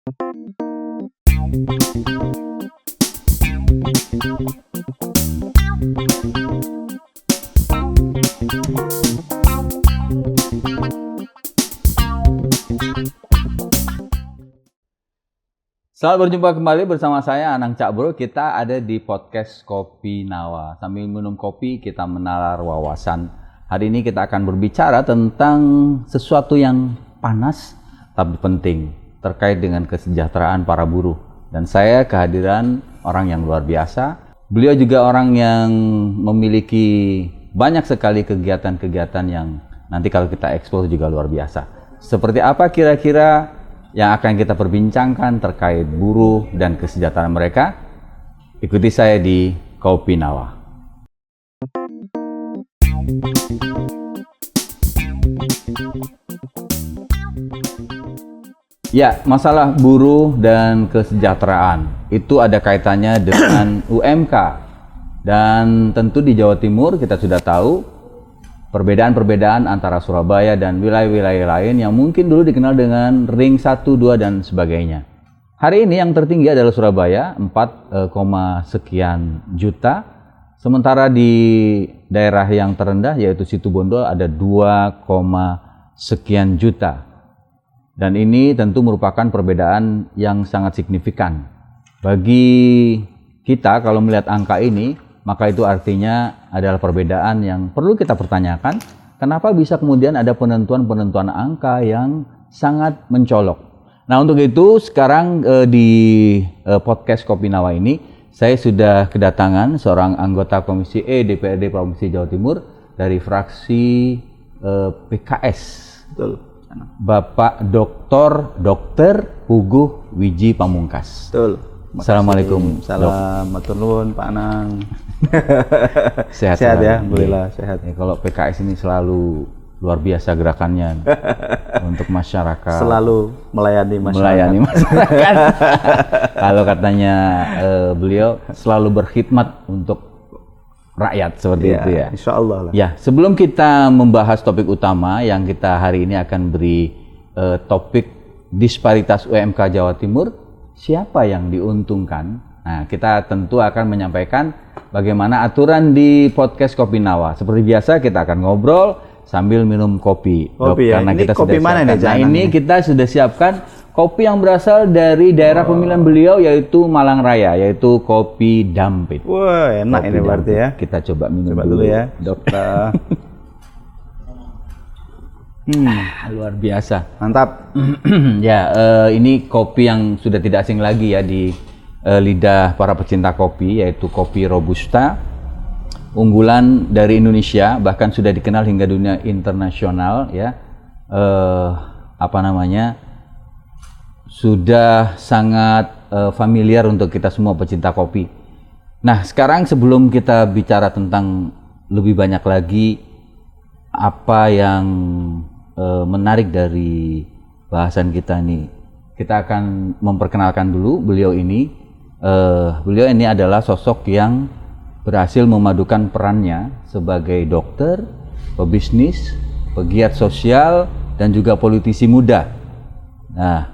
Selamat berjumpa kembali bersama saya Anang Cak Bro. Kita ada di podcast Kopi Nawa. Sambil minum kopi kita menalar wawasan. Hari ini kita akan berbicara tentang sesuatu yang panas tapi penting terkait dengan kesejahteraan para buruh. Dan saya kehadiran orang yang luar biasa. Beliau juga orang yang memiliki banyak sekali kegiatan-kegiatan yang nanti kalau kita ekspos juga luar biasa. Seperti apa kira-kira yang akan kita perbincangkan terkait buruh dan kesejahteraan mereka? Ikuti saya di Kopi Nawa. Ya, masalah buruh dan kesejahteraan itu ada kaitannya dengan UMK. Dan tentu di Jawa Timur kita sudah tahu perbedaan-perbedaan antara Surabaya dan wilayah-wilayah lain yang mungkin dulu dikenal dengan ring 1, 2, dan sebagainya. Hari ini yang tertinggi adalah Surabaya, 4, sekian juta. Sementara di daerah yang terendah yaitu Situbondo ada 2, sekian juta. Dan ini tentu merupakan perbedaan yang sangat signifikan. Bagi kita kalau melihat angka ini, maka itu artinya adalah perbedaan yang perlu kita pertanyakan. Kenapa bisa kemudian ada penentuan-penentuan angka yang sangat mencolok? Nah, untuk itu sekarang di podcast Kopi Nawa ini saya sudah kedatangan seorang anggota Komisi E DPRD Provinsi Jawa Timur dari fraksi PKS. Betul. Bapak Dr. Puguh Wiji Pamungkas. Betul. Assalamualaikum. Salam matur nuwun Pak Anang. Sehat ya, alhamdulillah sehat. Ya, kalau PKS ini selalu luar biasa gerakannya untuk masyarakat. Selalu melayani masyarakat. Melayani masyarakat. Kalau katanya beliau selalu berkhidmat untuk rakyat seperti itu ya. Insya Allah lah. Ya, sebelum kita membahas topik utama yang kita hari ini akan beri topik disparitas UMK Jawa Timur. Siapa yang diuntungkan? Nah, kita tentu akan menyampaikan bagaimana aturan di podcast Kopi Nawa. Seperti biasa kita akan ngobrol sambil minum kopi. Kopi ya? Karena ini kita kopi sudah mana nih? Nah, ini kita sudah siapkan kopi yang berasal dari daerah pemilihan beliau yaitu Malang Raya, yaitu kopi Dampit. Wah, enak kopi ini berarti Dampit. ya. Kita coba minum dulu ya, dokter. Luar biasa. Mantap. Ya, ini kopi yang sudah tidak asing lagi ya di lidah para pecinta kopi, yaitu kopi Robusta, unggulan dari Indonesia, bahkan sudah dikenal hingga dunia internasional ya. Sudah sangat familiar untuk kita semua pecinta kopi. Nah, sekarang sebelum kita bicara tentang lebih banyak lagi apa yang menarik dari bahasan kita nih, kita akan memperkenalkan dulu beliau ini. Beliau ini adalah sosok yang berhasil memadukan perannya sebagai dokter, pebisnis, pegiat sosial, dan juga politisi muda. Nah,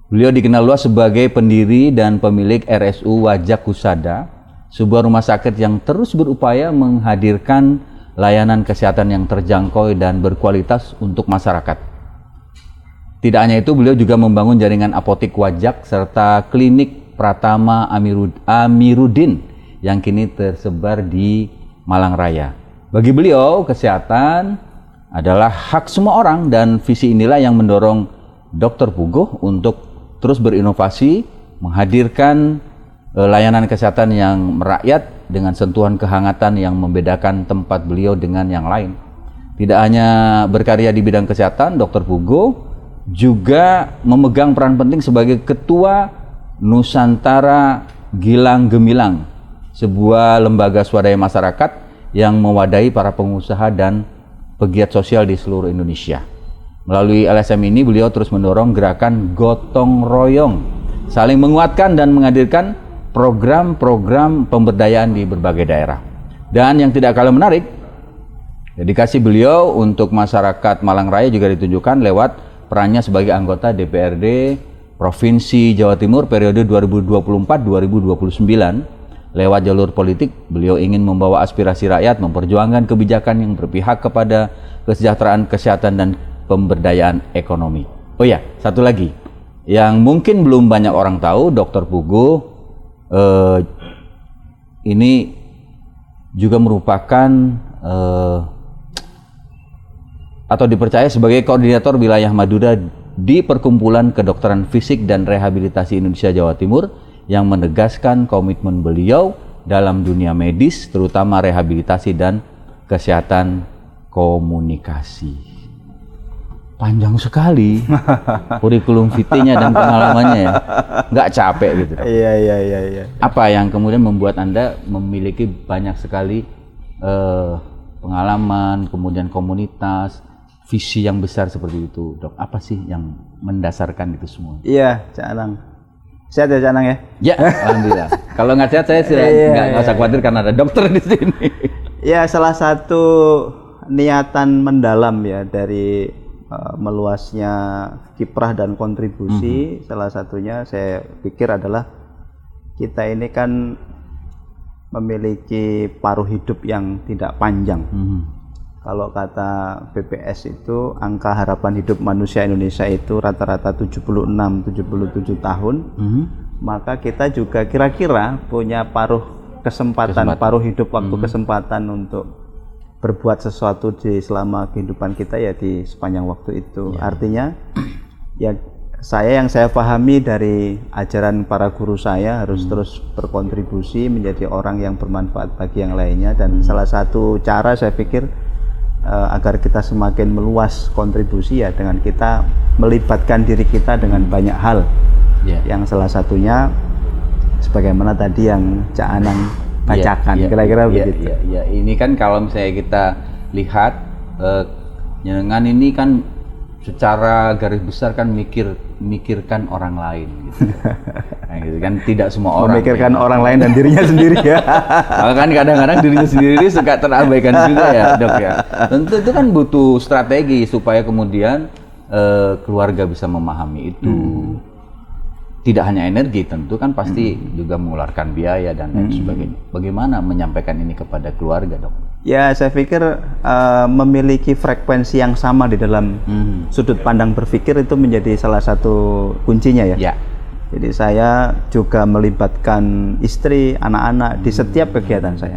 beliau dikenal luas sebagai pendiri dan pemilik RSU Wajak Husada, sebuah rumah sakit yang terus berupaya menghadirkan layanan kesehatan yang terjangkau dan berkualitas untuk masyarakat. Tidak hanya itu, beliau juga membangun jaringan apotik Wajak serta klinik Pratama Amiruddin yang kini tersebar di Malang Raya. Bagi beliau, kesehatan adalah hak semua orang dan visi inilah yang mendorong Dr. Puguh untuk terus berinovasi, menghadirkan layanan kesehatan yang merakyat dengan sentuhan kehangatan yang membedakan tempat beliau dengan yang lain. Tidak hanya berkarya di bidang kesehatan, Dr. Puguh juga memegang peran penting sebagai Ketua Nusantara Gilang Gemilang, sebuah lembaga swadaya masyarakat yang mewadahi para pengusaha dan pegiat sosial di seluruh Indonesia. Melalui LSM ini, beliau terus mendorong gerakan gotong royong, saling menguatkan dan menghadirkan program-program pemberdayaan di berbagai daerah. Dan yang tidak kalah menarik, dedikasi beliau untuk masyarakat Malang Raya juga ditunjukkan lewat perannya sebagai anggota DPRD Provinsi Jawa Timur periode 2024-2029. Lewat jalur politik, beliau ingin membawa aspirasi rakyat, memperjuangkan kebijakan yang berpihak kepada kesejahteraan, kesehatan, dan pemberdayaan ekonomi. Oh ya, satu lagi yang mungkin belum banyak orang tahu, Dr. Pugu ini juga merupakan atau dipercaya sebagai koordinator wilayah Madura di Perkumpulan Kedokteran Fisik dan Rehabilitasi Indonesia Jawa Timur, yang menegaskan komitmen beliau dalam dunia medis, terutama rehabilitasi dan kesehatan komunikasi. Panjang sekali kurikulum vitae-nya dan pengalamannya ya, nggak capek gitu. Iya. Apa yang kemudian membuat Anda memiliki banyak sekali pengalaman, kemudian komunitas, visi yang besar seperti itu, Dok? Apa sih yang mendasarkan itu semua? Iya, Cak Anang. Sehat ya, Cak Anang ya? Ya, alhamdulillah. Kalau nggak sehat saya nggak usah khawatir karena ada dokter di sini. Ya, salah satu niatan mendalam ya dari meluasnya kiprah dan kontribusi, salah satunya saya pikir adalah kita ini kan memiliki paruh hidup yang tidak panjang. Kalau kata BPS itu angka harapan hidup manusia Indonesia itu rata-rata 76-77 tahun. Maka kita juga kira-kira punya kesempatan paruh hidup, waktu kesempatan untuk berbuat sesuatu di selama kehidupan kita ya di sepanjang waktu itu. Artinya ya yang saya pahami dari ajaran para guru saya harus terus berkontribusi menjadi orang yang bermanfaat bagi yang lainnya, dan salah satu cara saya pikir agar kita semakin meluas kontribusi ya dengan kita melibatkan diri kita dengan banyak hal. Yang salah satunya sebagaimana tadi yang Cak Anang bacakan, kira-kira begitu. Ya, ini kan kalau misalnya kita lihat jenengan ini kan secara garis besar kan mikirkan orang lain gitu. Nah, gitu kan tidak semua orang memikirkan orang lain dan dirinya sendiri ya. Kan kadang-kadang dirinya sendiri suka terabaikan juga ya, Dok ya. Tentu itu kan butuh strategi supaya kemudian keluarga bisa memahami itu. Tidak hanya energi, tentu kan pasti juga mengeluarkan biaya dan lain sebagainya. Bagaimana menyampaikan ini kepada keluarga, Dok? Ya, saya pikir memiliki frekuensi yang sama di dalam sudut pandang berpikir itu menjadi salah satu kuncinya ya. Jadi saya juga melibatkan istri, anak-anak di setiap kegiatan saya.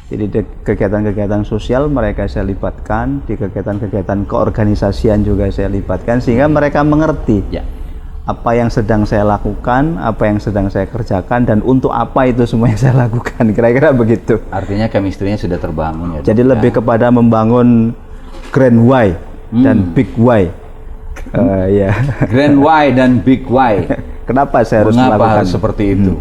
Jadi di kegiatan-kegiatan sosial mereka saya libatkan, di kegiatan-kegiatan keorganisasian juga saya libatkan, sehingga mereka mengerti apa yang sedang saya lakukan, apa yang sedang saya kerjakan, dan untuk apa itu semua yang saya lakukan, kira-kira begitu. Artinya chemistry-nya sudah terbangun ya. Jadi lebih kepada membangun grand why dan big why. Grand why dan big why. Kenapa saya harus melakukan melakukan seperti itu?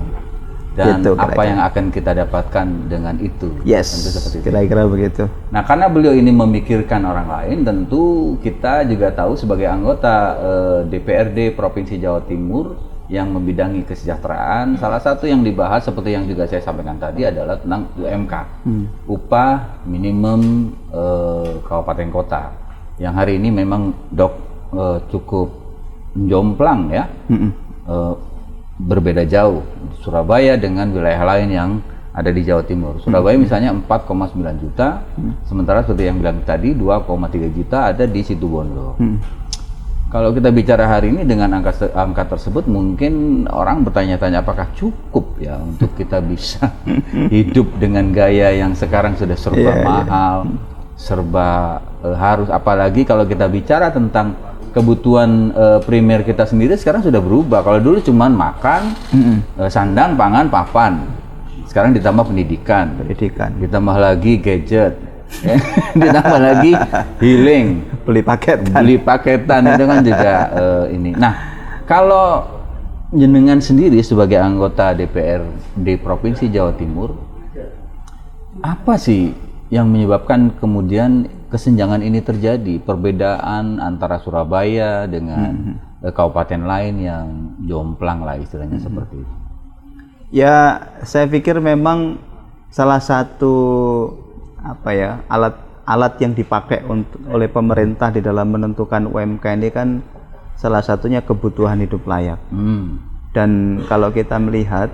Dan gitu, apa yang akan kita dapatkan dengan itu? Yes, kira-kira begitu. Nah, karena beliau ini memikirkan orang lain, tentu kita juga tahu sebagai anggota DPRD Provinsi Jawa Timur yang membidangi kesejahteraan, salah satu yang dibahas seperti yang juga saya sampaikan tadi adalah tentang UMK, upah minimum kabupaten kota, yang hari ini memang Dok cukup jomplang ya. Berbeda jauh Surabaya dengan wilayah lain yang ada di Jawa Timur. Surabaya misalnya 4,9 juta, sementara seperti yang bilang tadi 2,3 juta ada di Situbondo. Kalau kita bicara hari ini dengan angka tersebut, mungkin orang bertanya-tanya apakah cukup ya untuk kita bisa hidup dengan gaya yang sekarang sudah serba mahal, serba harus, apalagi kalau kita bicara tentang kebutuhan primer kita sendiri sekarang sudah berubah. Kalau dulu cuman makan, sandang, pangan, papan. Sekarang ditambah pendidikan, ditambah lagi gadget, ditambah lagi healing, beli paketan itu kan juga ini. Nah, kalau jenengan sendiri sebagai anggota DPRD Provinsi Jawa Timur, apa sih yang menyebabkan kemudian kesenjangan ini terjadi, perbedaan antara Surabaya dengan kabupaten lain yang jomplang lah istilahnya seperti itu? Ya, saya pikir memang salah satu alat yang dipakai oleh pemerintah di dalam menentukan UMK ini kan salah satunya kebutuhan hidup layak. Dan kalau kita melihat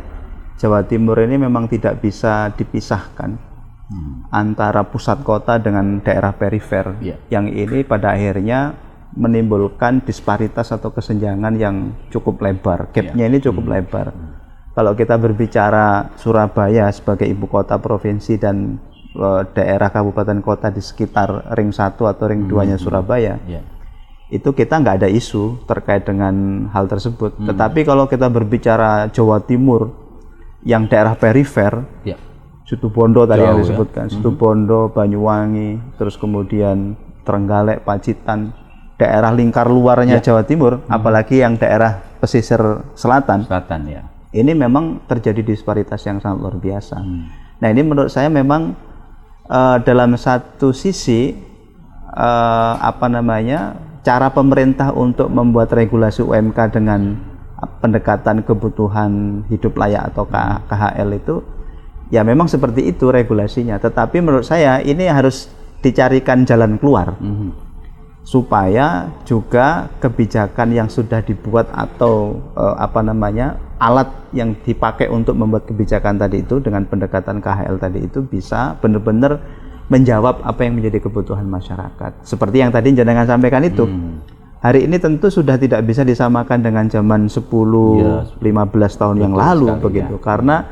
Jawa Timur ini memang tidak bisa dipisahkan antara pusat kota dengan daerah perifer. Yang ini pada akhirnya menimbulkan disparitas atau kesenjangan yang cukup lebar. Gapnya ini cukup lebar. Kalau kita berbicara Surabaya sebagai ibu kota provinsi dan daerah kabupaten kota di sekitar ring 1 atau ring 2-nya Surabaya, itu kita nggak ada isu terkait dengan hal tersebut. Tetapi kalau kita berbicara Jawa Timur yang daerah perifer, Situbondo tadi yang disebutkan, Situbondo, Banyuwangi, terus kemudian Trenggalek, Pacitan, daerah lingkar luarnya Jawa Timur, apalagi yang daerah pesisir selatan, ini memang terjadi disparitas yang sangat luar biasa. Nah, ini menurut saya memang dalam satu sisi cara pemerintah untuk membuat regulasi UMK dengan pendekatan kebutuhan hidup layak atau KHL itu ya memang seperti itu regulasinya. Tetapi menurut saya ini harus dicarikan jalan keluar supaya juga kebijakan yang sudah dibuat atau alat yang dipakai untuk membuat kebijakan tadi itu dengan pendekatan KHL tadi itu bisa benar-benar menjawab apa yang menjadi kebutuhan masyarakat. Seperti yang tadi jenengan sampaikan itu. Hari ini tentu sudah tidak bisa disamakan dengan zaman 10-15 tahun yang lalu begitu. Karena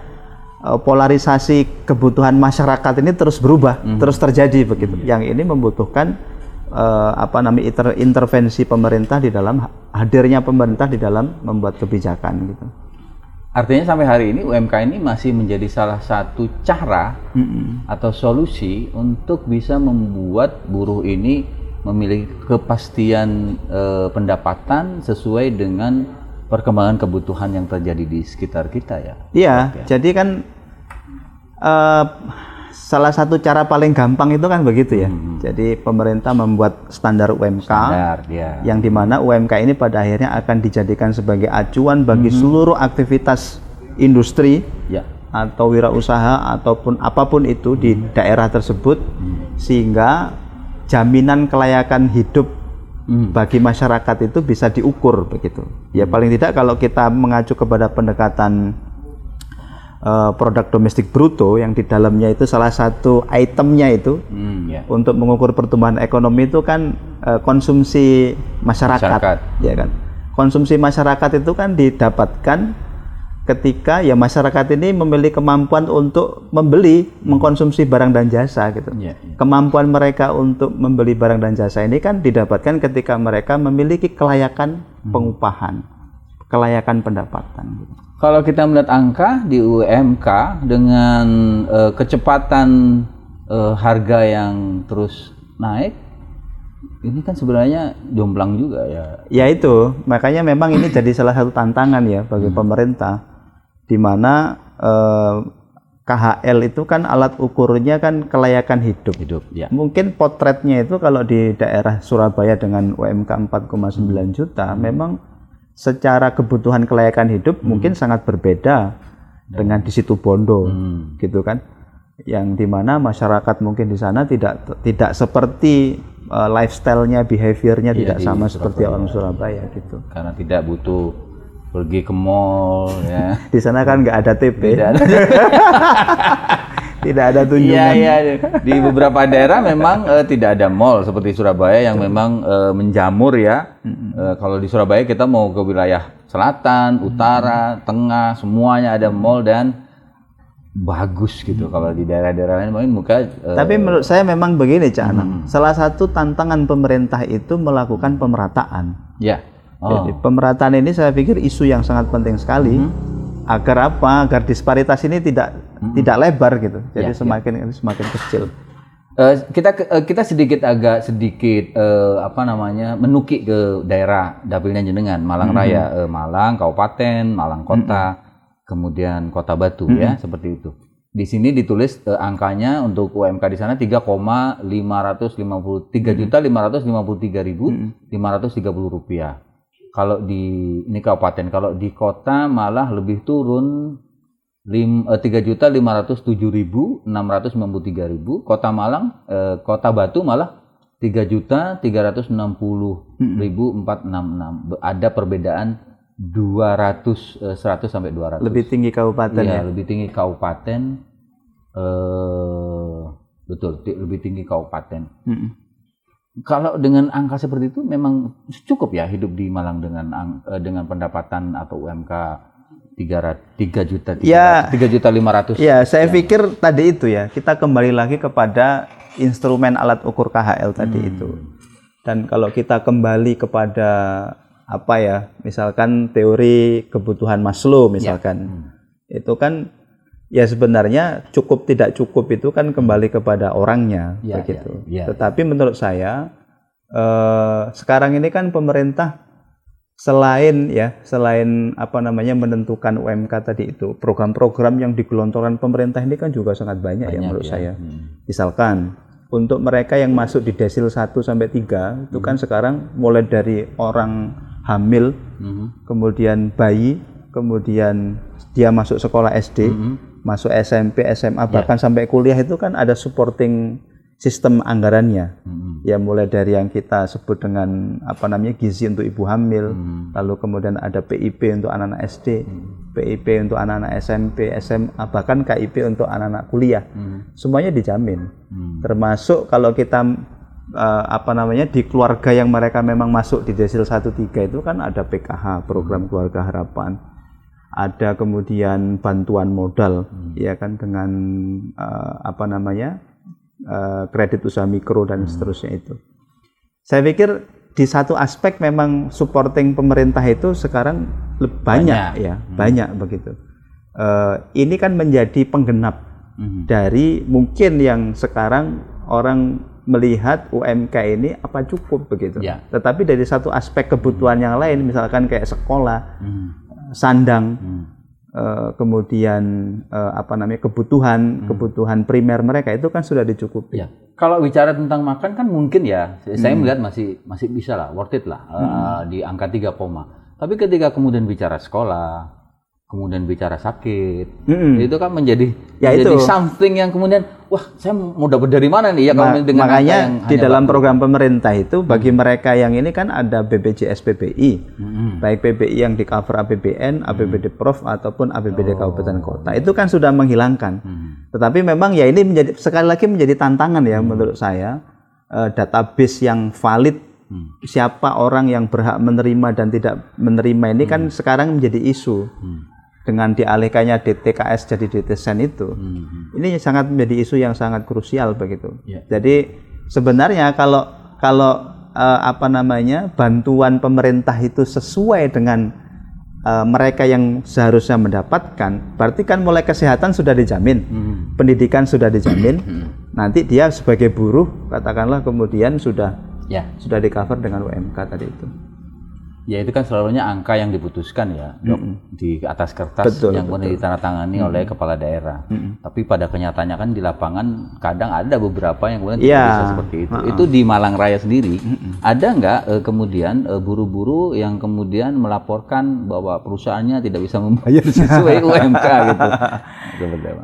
polarisasi kebutuhan masyarakat ini terus berubah, terus terjadi begitu. Yang ini membutuhkan intervensi pemerintah di dalam hadirnya pemerintah di dalam membuat kebijakan gitu. Artinya sampai hari ini UMK ini masih menjadi salah satu cara atau solusi untuk bisa membuat buruh ini memiliki kepastian pendapatan sesuai dengan perkembangan kebutuhan yang terjadi di sekitar kita ya. Iya, jadi kan salah satu cara paling gampang itu kan begitu ya. Jadi pemerintah membuat standar UMK, yang dimana UMK ini pada akhirnya akan dijadikan sebagai acuan bagi seluruh aktivitas industri atau wirausaha ataupun apapun itu di daerah tersebut, sehingga jaminan kelayakan hidup bagi masyarakat itu bisa diukur begitu. Ya paling tidak kalau kita mengacu kepada pendekatan produk domestik bruto yang di dalamnya itu salah satu itemnya itu untuk mengukur pertumbuhan ekonomi itu kan konsumsi masyarakat, ya kan. Konsumsi masyarakat itu kan didapatkan ketika ya masyarakat ini memiliki kemampuan untuk mengkonsumsi barang dan jasa gitu. Kemampuan mereka untuk membeli barang dan jasa ini kan didapatkan ketika mereka memiliki kelayakan pengupahan, kelayakan pendapatan gitu. Kalau kita melihat angka di UMK dengan kecepatan harga yang terus naik, ini kan sebenarnya jomplang juga ya. Ya itu, makanya memang ini jadi salah satu tantangan ya bagi pemerintah, di mana KHL itu kan alat ukurnya kan kelayakan hidup. Mungkin potretnya itu kalau di daerah Surabaya dengan UMK 4,9 juta, memang secara kebutuhan kelayakan hidup mungkin sangat berbeda dengan di Situbondo, gitu kan, yang dimana masyarakat mungkin di sana tidak seperti lifestyle-nya, behavior-nya tidak sama seperti orang Surabaya gitu. Karena tidak butuh pergi ke mall ya. Di sana kan nggak ada TP. Tidak ada tunjungan. Di beberapa daerah memang tidak ada mall seperti Surabaya yang memang menjamur ya. Kalau di Surabaya kita mau ke wilayah selatan, utara, tengah, semuanya ada mall dan bagus gitu. Kalau di daerah-daerah lain mungkin tapi menurut saya memang begini, Cak Anam. Salah satu tantangan pemerintah itu melakukan pemerataan. Jadi pemerataan ini saya pikir isu yang sangat penting sekali. Agar apa? Agar disparitas ini tidak lebar gitu. Jadi semakin kecil. Kita sedikit menukik ke daerah dapilnya jenengan, Malang Raya, Malang Kabupaten, Malang Kota, kemudian Kota Batu ya, seperti itu. Di sini ditulis angkanya untuk UMK di sana 3,553.553.530 rupiah. Kalau di ini kabupaten, kalau di kota malah lebih turun 3.507.693.000. Kota Malang, Kota Batu malah 3.360.466. Ada perbedaan 100 sampai 200. Lebih tinggi kabupaten Iya, ya. lebih tinggi kabupaten. Betul, lebih tinggi kabupaten. Kalau dengan angka seperti itu memang cukup ya hidup di Malang dengan pendapatan atau UMK 3.500.000. Ya, saya pikir tadi itu ya, kita kembali lagi kepada instrumen alat ukur KHL tadi itu. Dan kalau kita kembali kepada apa ya, misalkan teori kebutuhan Maslow misalkan, itu kan ya sebenarnya cukup tidak cukup itu kan kembali kepada orangnya begitu. Tetapi menurut saya sekarang ini kan pemerintah selain apa namanya menentukan UMK tadi itu, program-program yang digelontorkan pemerintah ini kan juga sangat banyak ya menurut saya. Misalkan untuk mereka yang masuk di desil 1 sampai 3 itu kan sekarang mulai dari orang hamil, kemudian bayi, kemudian dia masuk sekolah SD, masuk SMP, SMA, bahkan sampai kuliah itu kan ada supporting sistem anggarannya. Ya mulai dari yang kita sebut dengan apa namanya gizi untuk ibu hamil, lalu kemudian ada PIP untuk anak-anak SD, PIP untuk anak-anak SMP, SMA, bahkan KIP untuk anak-anak kuliah. Semuanya dijamin. Termasuk kalau kita apa namanya di keluarga yang mereka memang masuk di desil 1-3 itu kan ada PKH, program keluarga harapan, ada kemudian bantuan modal ya kan dengan apa namanya kredit usaha mikro dan seterusnya itu. Saya pikir di satu aspek memang supporting pemerintah itu sekarang banyak begitu. Ini kan menjadi penggenap dari mungkin yang sekarang orang melihat UMK ini apa cukup begitu. Tetapi dari satu aspek kebutuhan yang lain, misalkan kayak sekolah, sandang, kemudian apa namanya kebutuhan primer mereka itu kan sudah dicukupi. Kalau bicara tentang makan kan mungkin ya, saya melihat masih bisa lah, worth it lah di angka 3, tapi ketika kemudian bicara sekolah, kemudian bicara sakit, itu kan menjadi something yang kemudian wah saya mau dapat dari mana nih ya kalau dengan makanya di dalam program pemerintah itu bagi mereka yang ini kan ada BPJS PBI, baik PBI yang di cover APBN, APBD Prof ataupun APBD Kabupaten Kota itu kan sudah menghilangkan. Tetapi memang ya ini sekali lagi menjadi tantangan ya menurut saya, database yang valid siapa orang yang berhak menerima dan tidak menerima ini kan sekarang menjadi isu. Dengan dialihkannya DTKS jadi DTSEN itu, ini sangat menjadi isu yang sangat krusial begitu. Jadi sebenarnya kalau apa namanya bantuan pemerintah itu sesuai dengan mereka yang seharusnya mendapatkan, berarti kan mulai kesehatan sudah dijamin, pendidikan sudah dijamin, nanti dia sebagai buruh katakanlah kemudian sudah di cover dengan UMK tadi itu. Ya itu kan selalunya angka yang diputuskan ya di atas kertas yang kemudian ditandatangani oleh kepala daerah. Tapi pada kenyataannya kan di lapangan kadang ada beberapa yang kemudian tidak bisa seperti itu. Itu di Malang Raya sendiri ada nggak kemudian buru-buru yang kemudian melaporkan bahwa perusahaannya tidak bisa membayar sesuai UMK gitu?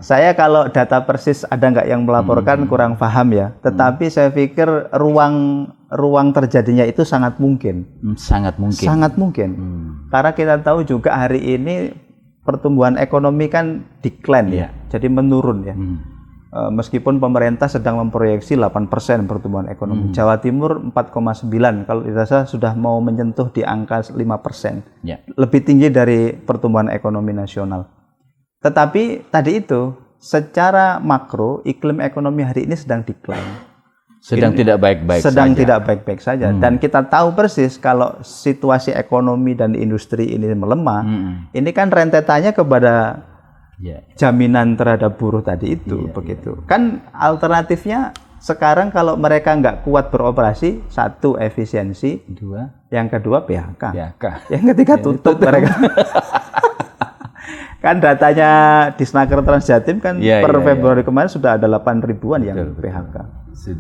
Saya kalau data persis ada nggak yang melaporkan kurang paham ya. Tetapi saya pikir ruang terjadinya itu sangat mungkin. Sangat mungkin. Karena kita tahu juga hari ini pertumbuhan ekonomi kan decline ya. Jadi menurun ya. Meskipun pemerintah sedang memproyeksi 8% pertumbuhan ekonomi. Jawa Timur 4,9, kalau dirasa sudah mau menyentuh di angka 5%. Lebih tinggi dari pertumbuhan ekonomi nasional. Tetapi tadi itu secara makro iklim ekonomi hari ini sedang decline. Tidak baik-baik saja. Dan kita tahu persis kalau situasi ekonomi dan industri ini melemah, ini kan rentetannya kepada jaminan terhadap buruh tadi itu begitu. Kan alternatifnya sekarang kalau mereka nggak kuat beroperasi, satu efisiensi, yang kedua PHK. Yang ketiga tutup mereka. Kan datanya di Snaker Transjatim kan per Februari kemarin sudah ada 8.000-an yang PHK.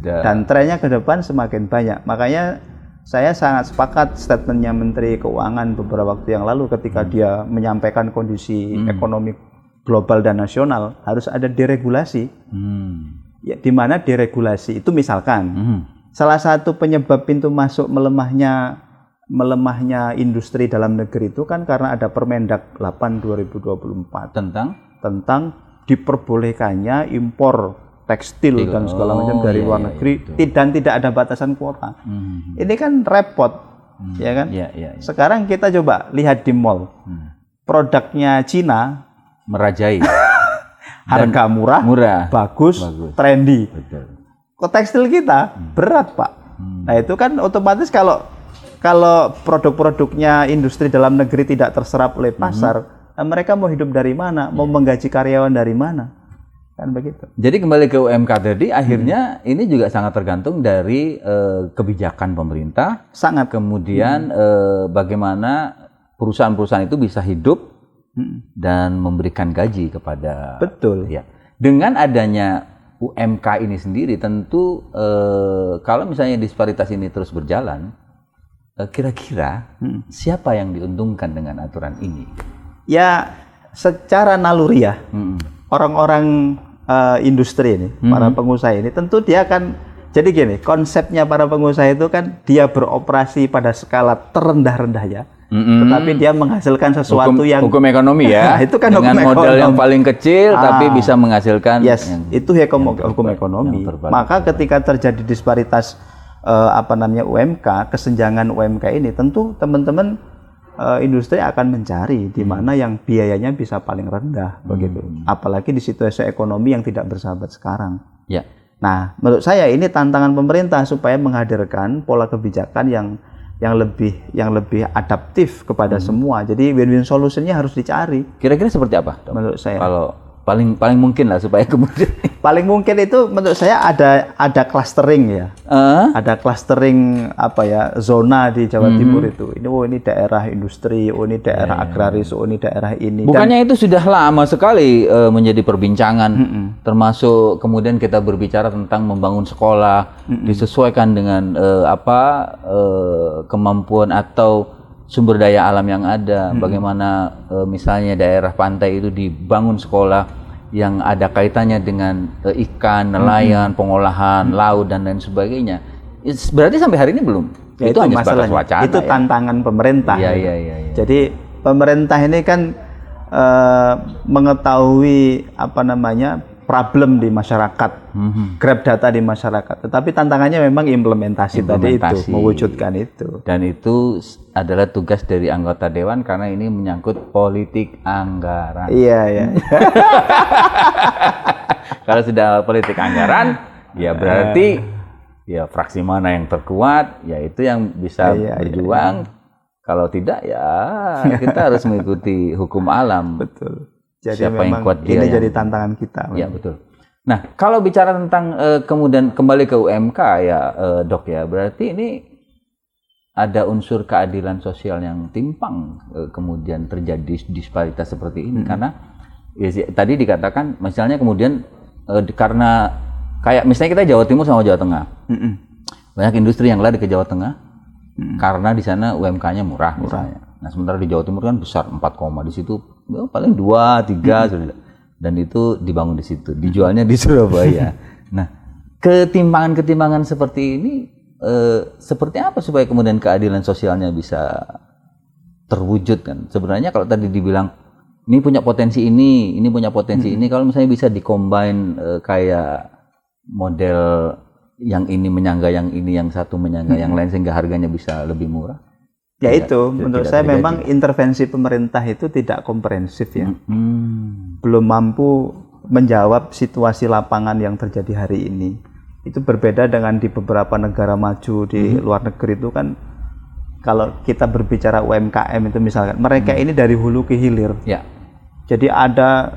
Dan trennya ke depan semakin banyak. Makanya saya sangat sepakat statementnya Menteri Keuangan beberapa waktu yang lalu ketika dia menyampaikan kondisi ekonomi global dan nasional harus ada deregulasi. Ya, di mana deregulasi itu misalkan salah satu penyebab pintu masuk melemahnya industri dalam negeri itu kan karena ada Permendak 8 2024 tentang diperbolehkannya impor tekstil dan segala macam dari luar negeri dan tidak ada batasan kuota. Ini kan repot, ya kan? Sekarang kita coba lihat di mall, produknya Cina merajai, harga murah, bagus, trendy. Betul. Kok tekstil kita berat, Pak. Nah itu kan otomatis kalau produk-produknya industri dalam negeri tidak terserap oleh pasar, mereka mau hidup dari mana? Mau menggaji karyawan dari mana? Kan begitu. Jadi kembali ke UMK tadi, akhirnya ini juga sangat tergantung dari kebijakan pemerintah. Sangat. Kemudian bagaimana perusahaan-perusahaan itu bisa hidup dan memberikan gaji kepada. Betul. Ya. Dengan adanya UMK ini sendiri, tentu kalau misalnya disparitas ini terus berjalan, kira-kira siapa yang diuntungkan dengan aturan ini? Ya, secara naluriah, orang-orang industri ini, para pengusaha ini, tentu dia akan, jadi gini, konsepnya para pengusaha itu kan dia beroperasi pada skala terendah-rendahnya, tetapi dia menghasilkan sesuatu hukum ekonomi ya. Itu kan dengan hukum modal ekonomi yang paling kecil tapi bisa menghasilkan itu hukum ekonomi. Maka ketika terjadi disparitas UMK, kesenjangan UMK ini, tentu teman-teman industri akan mencari di mana yang biayanya bisa paling rendah begitu. Apalagi di situasi ekonomi yang tidak bersahabat sekarang. Ya. Nah, menurut saya ini tantangan pemerintah supaya menghadirkan pola kebijakan yang lebih adaptif kepada semua. Jadi win-win solutionnya harus dicari. Kira-kira seperti apa, Dok? Menurut saya. Kalau paling mungkin lah supaya kemudian paling mungkin itu menurut saya ada clustering ya. Ada clustering zona di Jawa Timur itu. Ini daerah industri, ini daerah agraris, ini daerah ini. Bukannya itu sudah lama sekali menjadi perbincangan, termasuk kemudian kita berbicara tentang membangun sekolah disesuaikan dengan kemampuan atau sumber daya alam yang ada, bagaimana misalnya daerah pantai itu dibangun sekolah yang ada kaitannya dengan ikan, nelayan, pengolahan laut dan lain sebagainya. Berarti sampai hari ini belum. Ya, itu hanya sebatas wacana. Itu tantangan pemerintah. Iya. Jadi pemerintah ini kan mengetahui problem di masyarakat, grab data di masyarakat. Tetapi tantangannya memang implementasi tadi itu, mewujudkan itu. Dan itu adalah tugas dari anggota dewan karena ini menyangkut politik anggaran. Iya. Kalau sudah politik anggaran, ya berarti ya fraksi mana yang terkuat, ya itu yang bisa berjuang. Kalau tidak, ya kita harus mengikuti hukum alam. Betul. Jadi siapa yang kuat dia ini jadi tantangan kita. Ya betul. Nah, kalau bicara tentang kemudian kembali ke UMK ya, Dok ya, berarti ini ada unsur keadilan sosial yang timpang kemudian terjadi disparitas seperti ini karena tadi dikatakan misalnya kemudian karena kayak misalnya kita Jawa Timur sama Jawa Tengah, banyak industri yang lari ke Jawa Tengah karena di sana UMK-nya murah misalnya. Nah, sementara di Jawa Timur kan besar 4, di situ paling 2, 3 dan itu dibangun di situ, dijualnya di Surabaya. Nah, ketimpangan seperti ini seperti apa supaya kemudian keadilan sosialnya bisa terwujud kan? Sebenarnya kalau tadi dibilang ini punya potensi ini punya potensi ini, kalau misalnya bisa dikombine kayak model yang ini menyangga yang ini, yang satu menyangga yang lain sehingga harganya bisa lebih murah. Ya itu, menurut saya memang intervensi pemerintah itu tidak komprehensif ya. Belum mampu menjawab situasi lapangan yang terjadi hari ini. Itu berbeda dengan di beberapa negara maju di luar negeri itu kan, kalau kita berbicara UMKM itu misalkan, mereka ini dari hulu ke hilir. Ya. Jadi ada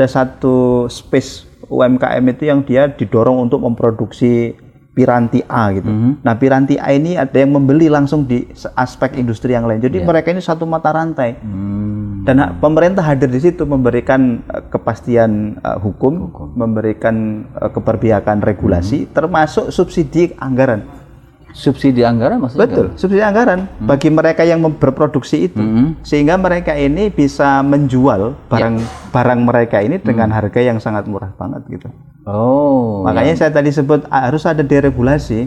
satu space UMKM itu yang dia didorong untuk memproduksi piranti A gitu. Nah, piranti A ini ada yang membeli langsung di aspek industri yang lain. Jadi mereka ini satu mata rantai. Dan pemerintah hadir di situ memberikan kepastian hukum, memberikan keberpihakan regulasi, termasuk subsidi anggaran. Subsidi anggaran maksudnya? Betul, subsidi anggaran bagi mereka yang berproduksi itu, sehingga mereka ini bisa menjual barang mereka ini dengan harga yang sangat murah banget gitu. Oh. Makanya saya tadi sebut harus ada deregulasi.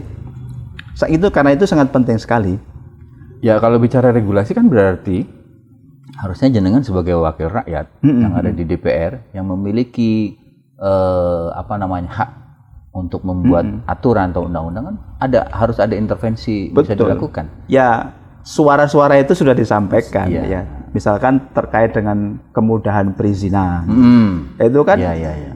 Itu karena itu sangat penting sekali. Ya kalau bicara regulasi kan berarti harusnya jenengan sebagai wakil rakyat yang ada di DPR yang memiliki hak untuk membuat aturan atau undang-undang kan harus ada intervensi bisa dilakukan. Ya, suara-suara itu sudah disampaikan ya. Misalkan terkait dengan kemudahan perizinan. Itu kan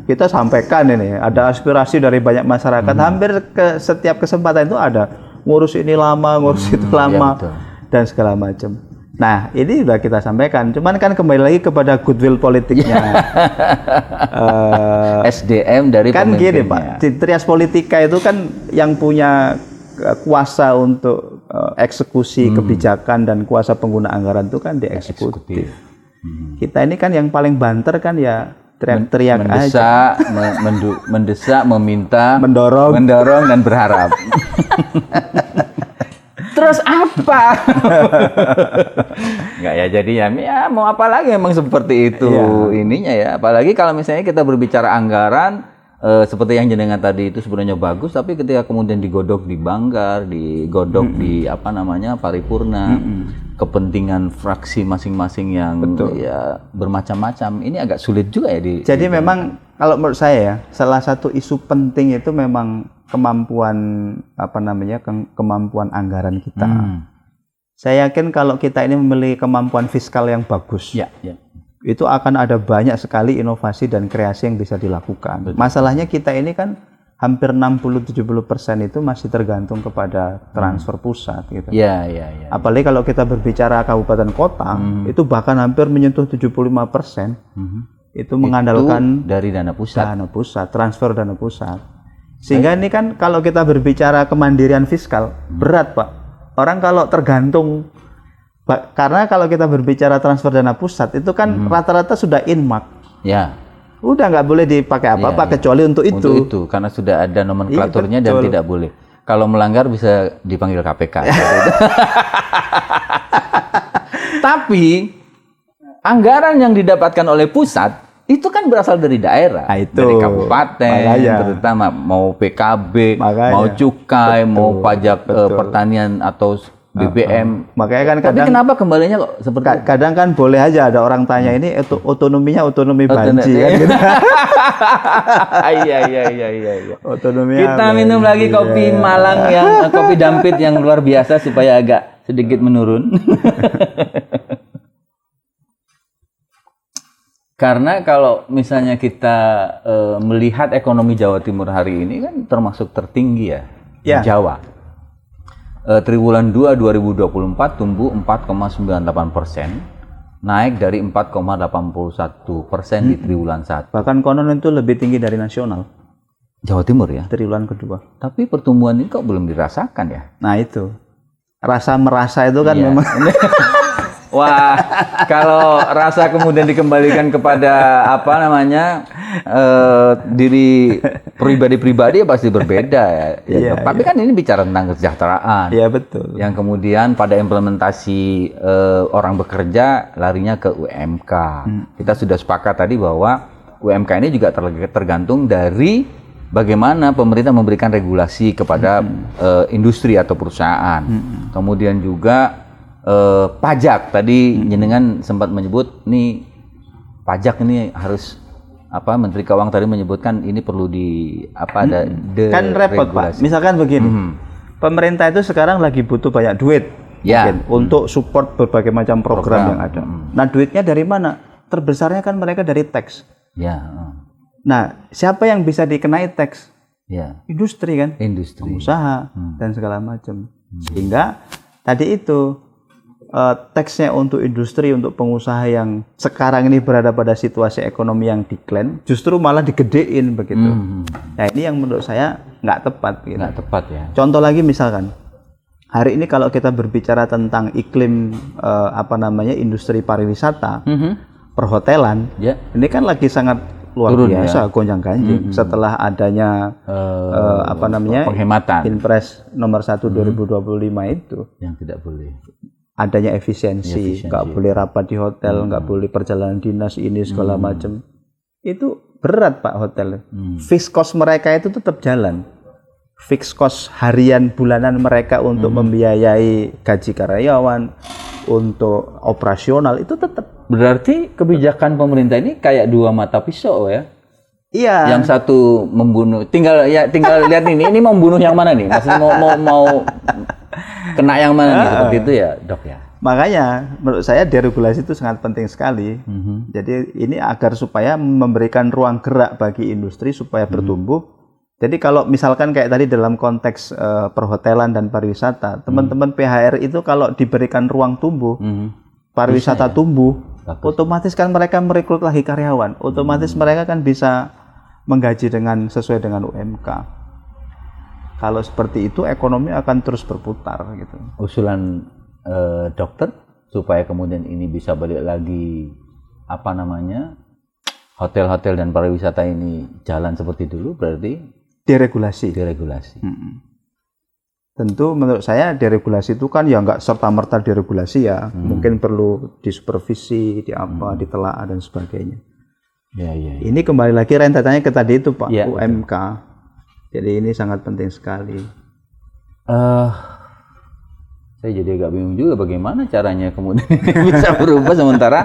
kita sampaikan ini, ada aspirasi dari banyak masyarakat, hampir ke setiap kesempatan itu ada ngurus ini lama, ngurus itu lama dan segala macam. Nah, ini sudah kita sampaikan. Cuman kan kembali lagi kepada goodwill politiknya. SDM dari kan pemimpinnya. Gini Pak, di trias politika itu kan yang punya kuasa untuk eksekusi kebijakan dan kuasa pengguna anggaran itu kan di eksekutif. Kita ini kan yang paling banter kan ya teriak-teriak aja. Mendesak, meminta, mendorong dan berharap. Terus apa? Enggak ya, jadi ya mau apa lagi, emang seperti itu ininya ya. Apalagi kalau misalnya kita berbicara anggaran seperti yang jenengan tadi itu sebenarnya bagus, tapi ketika kemudian digodok di Banggar, digodok di paripurna, kepentingan fraksi masing-masing yang ya bermacam-macam, ini agak sulit juga ya Jadi memang kalau menurut saya ya, salah satu isu penting itu memang kemampuan kemampuan anggaran kita. Saya yakin kalau kita ini memiliki kemampuan fiskal yang bagus, itu akan ada banyak sekali inovasi dan kreasi yang bisa dilakukan. Masalahnya kita ini kan hampir 60-70% itu masih tergantung kepada transfer pusat gitu. Apalagi kalau kita berbicara kabupaten kota, itu bahkan hampir menyentuh 75%. Itu mengandalkan dari dana pusat, transfer dana pusat. Sehingga ini kan kalau kita berbicara kemandirian fiskal, berat Pak. Orang kalau tergantung, karena kalau kita berbicara transfer dana pusat, itu kan rata-rata sudah in-mark. Udah nggak boleh dipakai apa-apa kecuali untuk itu. Untuk itu, karena sudah ada nomenklaturnya dan tidak boleh. Kalau melanggar bisa dipanggil KPK. Tapi anggaran yang didapatkan oleh pusat itu kan berasal dari daerah, dari kabupaten, terutama mau PKB, mau cukai, mau pajak pertanian atau BBM. Makanya kan tapi kenapa kembalinya kok seperti kadang kan boleh aja ada orang tanya ini otonominya otonomi banci kan gitu. Iya. Otonominya kita minum lagi kopi Malang yang kopi Dampit yang luar biasa supaya agak sedikit menurun. Karena kalau misalnya kita melihat ekonomi Jawa Timur hari ini kan termasuk tertinggi di Jawa. Triwulan 2 2024 tumbuh 4,98%, naik dari 4,81% di triwulan 1. Bahkan konon itu lebih tinggi dari nasional. Jawa Timur ya? Triwulan kedua. Tapi pertumbuhan ini kok belum dirasakan ya? Nah itu, rasa-merasa itu kan memang... Wah, kalau rasa kemudian dikembalikan kepada diri pribadi-pribadi ya pasti berbeda ya. Tapi kan ini bicara tentang kesejahteraan. Iya betul. Yang kemudian pada implementasi orang bekerja larinya ke UMK. Kita sudah sepakat tadi bahwa UMK ini juga tergantung dari bagaimana pemerintah memberikan regulasi kepada industri atau perusahaan. Kemudian juga pajak tadi jenengan sempat menyebut nih pajak ini harus Menteri Keuangan tadi menyebutkan ini perlu ada kan repot Pak. Misalkan begini, pemerintah itu sekarang lagi butuh banyak duit untuk support berbagai macam program yang ada. Nah duitnya dari mana? Terbesarnya kan mereka dari tax. Nah siapa yang bisa dikenai tax? Industri kan, pengusaha dan segala macam. Sehingga tadi itu teksnya untuk industri, untuk pengusaha yang sekarang ini berada pada situasi ekonomi yang decline, justru malah digedein begitu. Nah ini yang menurut saya nggak tepat. Gitu. Nggak tepat ya. Contoh lagi misalkan, hari ini kalau kita berbicara tentang iklim industri pariwisata, perhotelan, ini kan lagi sangat luar biasa gonjang-ganjing setelah adanya penghematan Inpres nomor 1 2025 itu yang tidak boleh. Adanya efisiensi, nggak boleh rapat di hotel, nggak boleh perjalanan dinas ini segala macam. Itu berat Pak hotel. Fixed cost mereka itu tetap jalan. fixed cost harian bulanan mereka untuk membiayai gaji karyawan, untuk operasional itu tetap. Berarti kebijakan pemerintah ini kayak dua mata pisau ya. Iya. Yang satu membunuh, tinggal lihat ini membunuh yang mana nih? Maksudnya mau kena yang mana nih? Seperti itu ya, Dok ya. Makanya menurut saya deregulasi itu sangat penting sekali. Jadi ini agar supaya memberikan ruang gerak bagi industri supaya bertumbuh. Jadi kalau misalkan kayak tadi dalam konteks perhotelan dan pariwisata, teman-teman PHR itu kalau diberikan ruang tumbuh, pariwisata tumbuh, otomatis kan mereka merekrut lagi karyawan, otomatis mereka kan bisa menggaji sesuai dengan UMK. Kalau seperti itu ekonomi akan terus berputar gitu. Usulan dokter supaya kemudian ini bisa balik lagi hotel-hotel dan pariwisata ini jalan seperti dulu, berarti deregulasi. Tentu menurut saya deregulasi itu kan ya nggak serta-merta deregulasi ya, mungkin perlu disupervisi, ditelaah dan sebagainya. Ya. Ini kembali lagi rentetannya ke tadi itu Pak, ya, UMK. Betul. Jadi ini sangat penting sekali. Saya jadi agak bingung juga bagaimana caranya kemudian bisa berubah sementara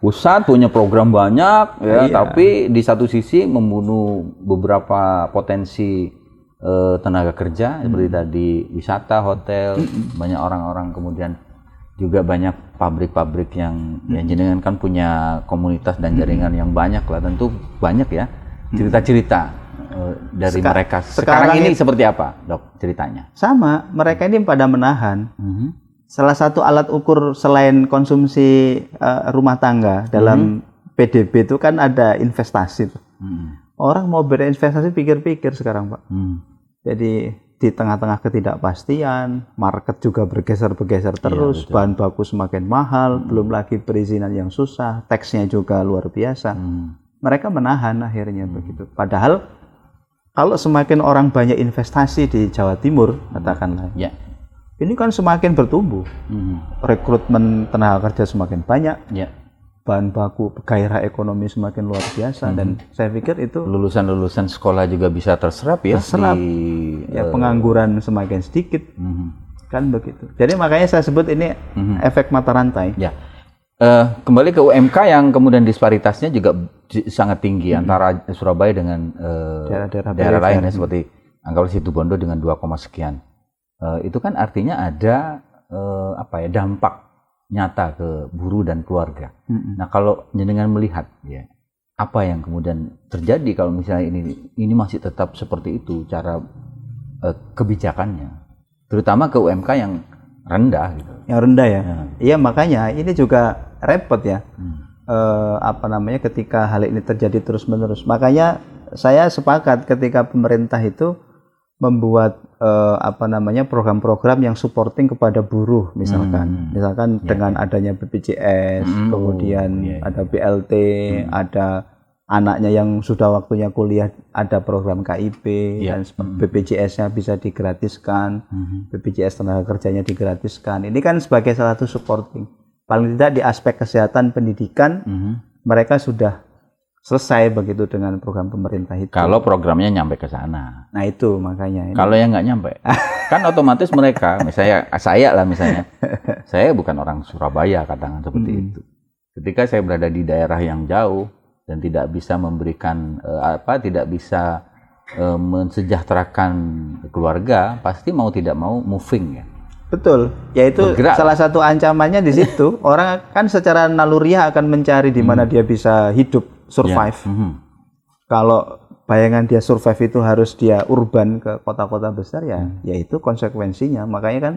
pusat punya program banyak ya, tapi di satu sisi membunuh beberapa potensi tenaga kerja seperti tadi wisata, hotel, banyak orang-orang, kemudian juga banyak pabrik-pabrik yang jenengan kan punya komunitas dan jaringan yang banyak lah, tentu banyak ya cerita-cerita dari mereka. Sekarang ini seperti apa, Dok, ceritanya? Sama, mereka ini pada menahan. Salah satu alat ukur selain konsumsi rumah tangga dalam PDB itu kan ada investasi. Orang mau berinvestasi pikir-pikir sekarang, Pak. Jadi di tengah-tengah ketidakpastian, market juga bergeser-bergeser terus, bahan baku semakin mahal, belum lagi perizinan yang susah, teksnya juga luar biasa. Mereka menahan akhirnya begitu. Padahal kalau semakin orang banyak investasi di Jawa Timur, katakanlah, ini kan semakin bertumbuh, rekrutmen tenaga kerja semakin banyak, bahan baku, gairah ekonomi semakin luar biasa, dan saya pikir itu lulusan sekolah juga bisa terserap ya. Pengangguran semakin sedikit, kan begitu. Jadi makanya saya sebut ini efek mata rantai. Ya. Kembali ke UMK yang kemudian disparitasnya juga sangat tinggi antara Surabaya dengan daerah lain ya, seperti anggaplah Situbondo dengan 2, sekian. Itu kan artinya ada dampak nyata ke buruh dan keluarga. Nah, kalau jenengan melihat ya, apa yang kemudian terjadi kalau misalnya ini masih tetap seperti itu cara kebijakannya, terutama ke UMK yang rendah gitu. Yang rendah ya. Iya, makanya ini juga repot ya. Ketika hal ini terjadi terus-menerus. Makanya saya sepakat ketika pemerintah itu membuat program-program yang supporting kepada buruh misalkan dengan adanya BPJS, kemudian ada BLT, ada anaknya yang sudah waktunya kuliah ada program KIP, dan BPJS-nya bisa digratiskan, BPJS tenaga kerjanya digratiskan. Ini kan sebagai salah satu supporting. Paling tidak di aspek kesehatan, pendidikan mereka sudah selesai begitu dengan program pemerintah itu. Kalau programnya nyampe ke sana. Nah itu makanya. Kalau yang nggak nyampe, kan otomatis mereka, misalnya saya bukan orang Surabaya katakan seperti itu. Ketika saya berada di daerah yang jauh dan tidak bisa memberikan tidak bisa mensejahterakan keluarga, pasti mau tidak mau moving ya. Betul, yaitu salah satu ancamannya di situ. Orang kan secara naluriah akan mencari di mana dia bisa hidup, survive. Kalau bayangan dia survive itu harus dia urban ke kota-kota besar ya, yaitu konsekuensinya. Makanya kan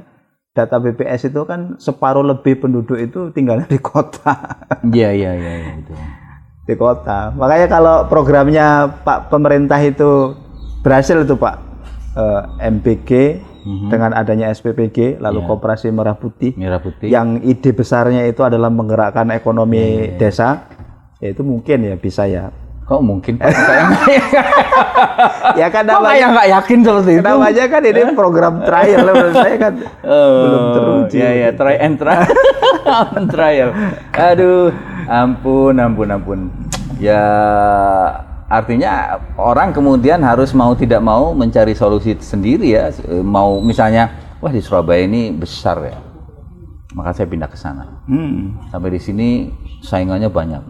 data BPS itu kan separuh lebih penduduk itu tinggalnya di kota. Iya betul. Di kota. Makanya kalau programnya Pak pemerintah itu berhasil itu Pak, MBG dengan adanya SPPG, lalu Koperasi Merah Putih, yang ide besarnya itu adalah menggerakkan ekonomi desa, ya itu mungkin ya bisa ya. Kok mungkin Pak? Ya kan namanya nggak yakin seperti itu. Namanya kan ini program trial, menurut saya kan belum teruji. Iya, try and trial. Aduh, ampun. Ya artinya orang kemudian harus mau tidak mau mencari solusi sendiri ya. Mau misalnya, wah di Surabaya ini besar ya, maka saya pindah ke sana. Sampai di sini saingannya banyak.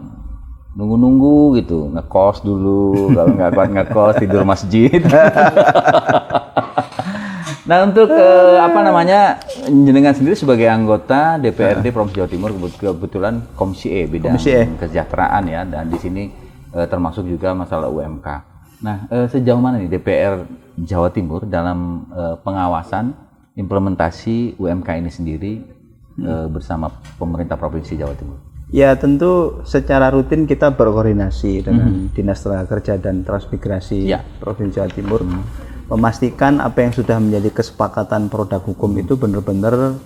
Nunggu-nunggu gitu, ngekos dulu, kalau nggak kuat ngekos tidur masjid. Nah untuk jenengan sendiri sebagai anggota DPRD Provinsi Jawa Timur kebetulan Komisi E bidang kesejahteraan ya, dan di sini termasuk juga masalah UMK. Nah sejauh mana nih DPR Jawa Timur dalam pengawasan implementasi UMK ini sendiri bersama pemerintah Provinsi Jawa Timur? Ya tentu secara rutin kita berkoordinasi dengan Dinas Tenaga Kerja dan Transmigrasi Provinsi Jawa Timur, memastikan apa yang sudah menjadi kesepakatan produk hukum itu benar-benar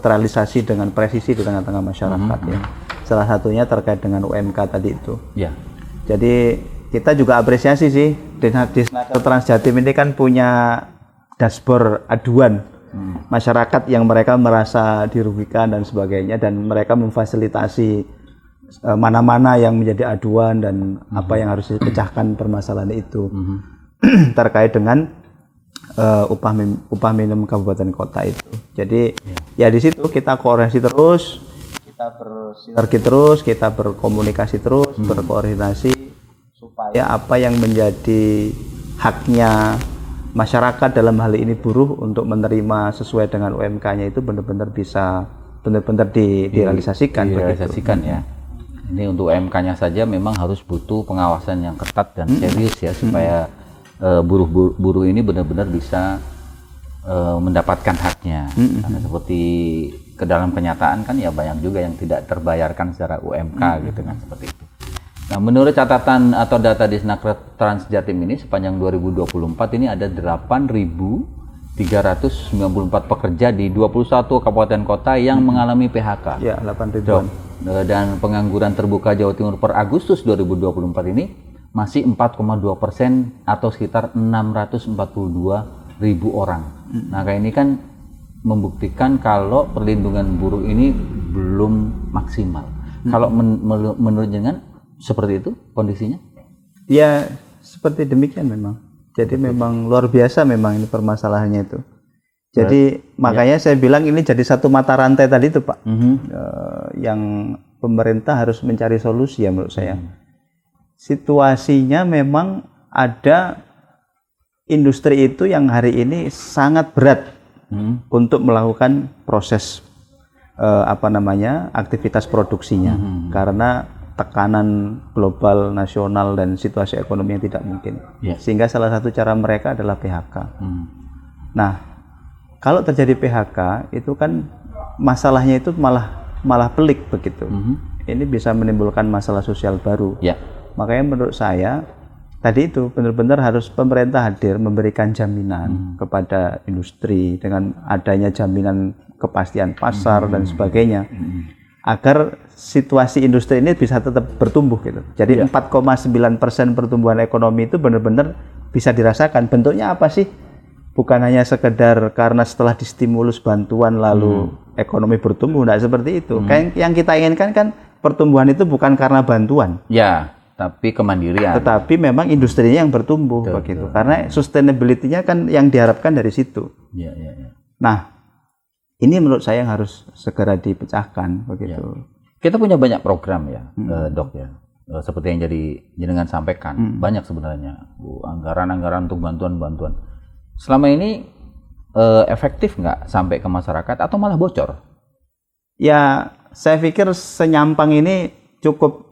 terrealisasi dengan presisi di tengah-tengah masyarakat ya. Salah satunya terkait dengan UMK tadi itu. Ya. Jadi kita juga apresiasi sih, Disnaker Trans Jatim ini kan punya dashboard aduan masyarakat yang mereka merasa dirugikan dan sebagainya, dan mereka memfasilitasi mana-mana yang menjadi aduan dan apa yang harus dipecahkan permasalahan itu. Terkait dengan upah minimum kabupaten kota itu. Jadi ya di situ kita koordinasi terus, kita bersinergi terus, kita berkomunikasi terus, berkoordinasi supaya apa yang menjadi haknya masyarakat dalam hal ini buruh untuk menerima sesuai dengan UMK-nya itu benar-benar bisa direalisasikan. Direalisasikan ya. Ini untuk UMK-nya saja memang harus butuh pengawasan yang ketat dan serius ya, supaya buruh ini benar-benar bisa mendapatkan haknya. Karena seperti ke dalam kenyataan kan ya banyak juga yang tidak terbayarkan secara UMK gitu kan, seperti itu. Nah, menurut catatan atau data Disnaker Trans Jatim ini sepanjang 2024 ini ada 8.394 pekerja di 21 kabupaten kota yang mengalami PHK. Ya, 8.000-an. Dan pengangguran terbuka Jawa Timur per Agustus 2024 ini masih 4,2% atau sekitar 642.000 orang. Nah, kayak ini kan membuktikan kalau perlindungan buruh ini belum maksimal. Kalau menurut jenengan seperti itu kondisinya? Ya, seperti demikian memang. Jadi memang luar biasa memang ini permasalahannya itu. Jadi makanya saya bilang ini jadi satu mata rantai tadi itu, Pak. Yang pemerintah harus mencari solusi ya menurut saya. Situasinya memang ada industri itu yang hari ini sangat berat untuk melakukan proses aktivitas produksinya, karena tekanan global, nasional, dan situasi ekonomi yang tidak mungkin. Sehingga salah satu cara mereka adalah PHK. Nah, kalau terjadi PHK itu kan masalahnya itu malah pelik begitu. Ini bisa menimbulkan masalah sosial baru. Makanya menurut saya tadi itu benar-benar harus pemerintah hadir memberikan jaminan kepada industri dengan adanya jaminan kepastian pasar dan sebagainya, agar situasi industri ini bisa tetap bertumbuh gitu. Jadi 4,9% pertumbuhan ekonomi itu benar-benar bisa dirasakan. Bentuknya apa sih? Bukan hanya sekedar karena setelah distimulus bantuan lalu ekonomi bertumbuh, tidak seperti itu. Kayak yang kita inginkan kan pertumbuhan itu bukan karena bantuan. Ya, tapi kemandirian. Tetapi memang industrinya yang bertumbuh begitu. Karena sustainability-nya kan yang diharapkan dari situ. Nah, ini menurut saya yang harus segera dipecahkan begitu. Kita punya banyak program ya, Dok ya. Seperti yang jadi jenengan sampaikan, banyak sebenarnya anggaran-anggaran untuk bantuan-bantuan. Selama ini efektif nggak sampai ke masyarakat atau malah bocor? Ya, saya pikir senyampang ini cukup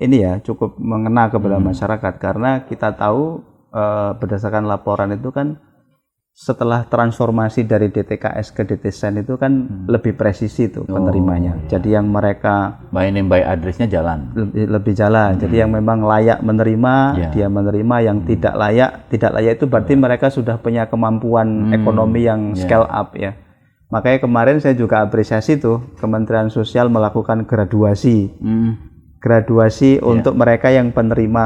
mengena kepada masyarakat, karena kita tahu berdasarkan laporan itu kan setelah transformasi dari DTKS ke DTSEN itu kan lebih presisi tuh penerimanya. Jadi yang mereka by name by address-nya jalan. Lebih jalan. Jadi yang memang layak menerima, dia menerima, yang tidak layak itu berarti mereka sudah punya kemampuan ekonomi yang scale up ya. Makanya kemarin saya juga apresiasi tuh Kementerian Sosial melakukan graduasi. Untuk mereka yang penerima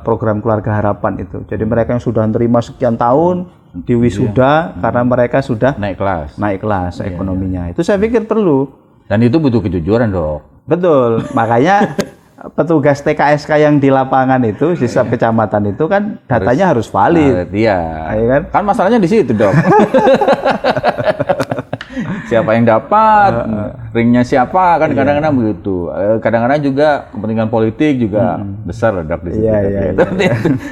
program Keluarga Harapan itu. Jadi mereka yang sudah menerima sekian tahun di wisuda karena mereka sudah naik kelas ekonominya. Itu saya pikir perlu. Dan itu butuh kejujuran, Dok. Betul. Makanya petugas TKSK yang di lapangan itu di setiap kecamatan itu kan datanya harus valid. Iya. Ya kan Masalahnya di situ, Dok. Siapa yang dapat, ringnya siapa, kan kadang-kadang begitu. Kadang-kadang juga kepentingan politik juga besar Dok di situ. Iya.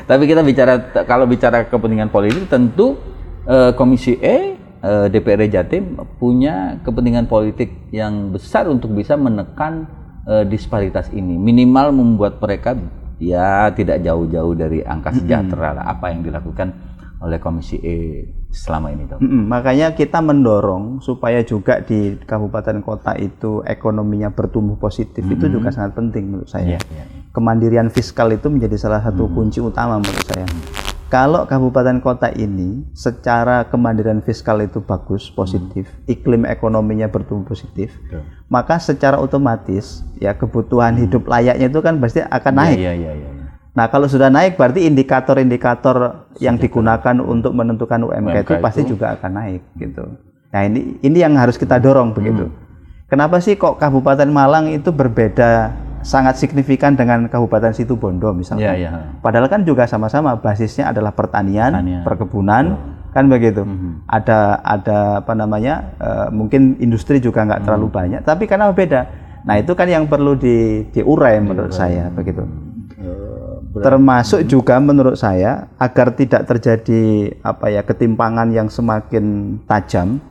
Tapi kita kalau bicara kepentingan politik tentu Komisi E, DPRD Jatim punya kepentingan politik yang besar untuk bisa menekan disparitas ini, minimal membuat mereka ya tidak jauh-jauh dari angka sejahtera lah, apa yang dilakukan oleh Komisi E selama ini, Dok. Makanya kita mendorong supaya juga di kabupaten kota itu ekonominya bertumbuh positif, itu juga sangat penting menurut saya. Kemandirian fiskal itu menjadi salah satu kunci utama menurut saya. Kalau kabupaten kota ini secara kemandirian fiskal itu bagus, positif, iklim ekonominya bertumbuh positif, maka secara otomatis ya kebutuhan hidup layaknya itu kan pasti akan naik. Nah, kalau sudah naik berarti indikator-indikator yang digunakan untuk menentukan UMK itu pasti juga akan naik gitu. Nah, ini yang harus kita dorong begitu. Kenapa sih kok Kabupaten Malang itu berbeda sangat signifikan dengan Kabupaten Situbondo misalnya. Padahal kan juga sama-sama basisnya adalah pertanian. Perkebunan, kan begitu. Ada apa namanya? Mungkin industri juga nggak terlalu banyak, tapi karena beda. Nah, itu kan yang perlu diurai menurut saya begitu. Termasuk juga menurut saya agar tidak terjadi ketimpangan yang semakin tajam.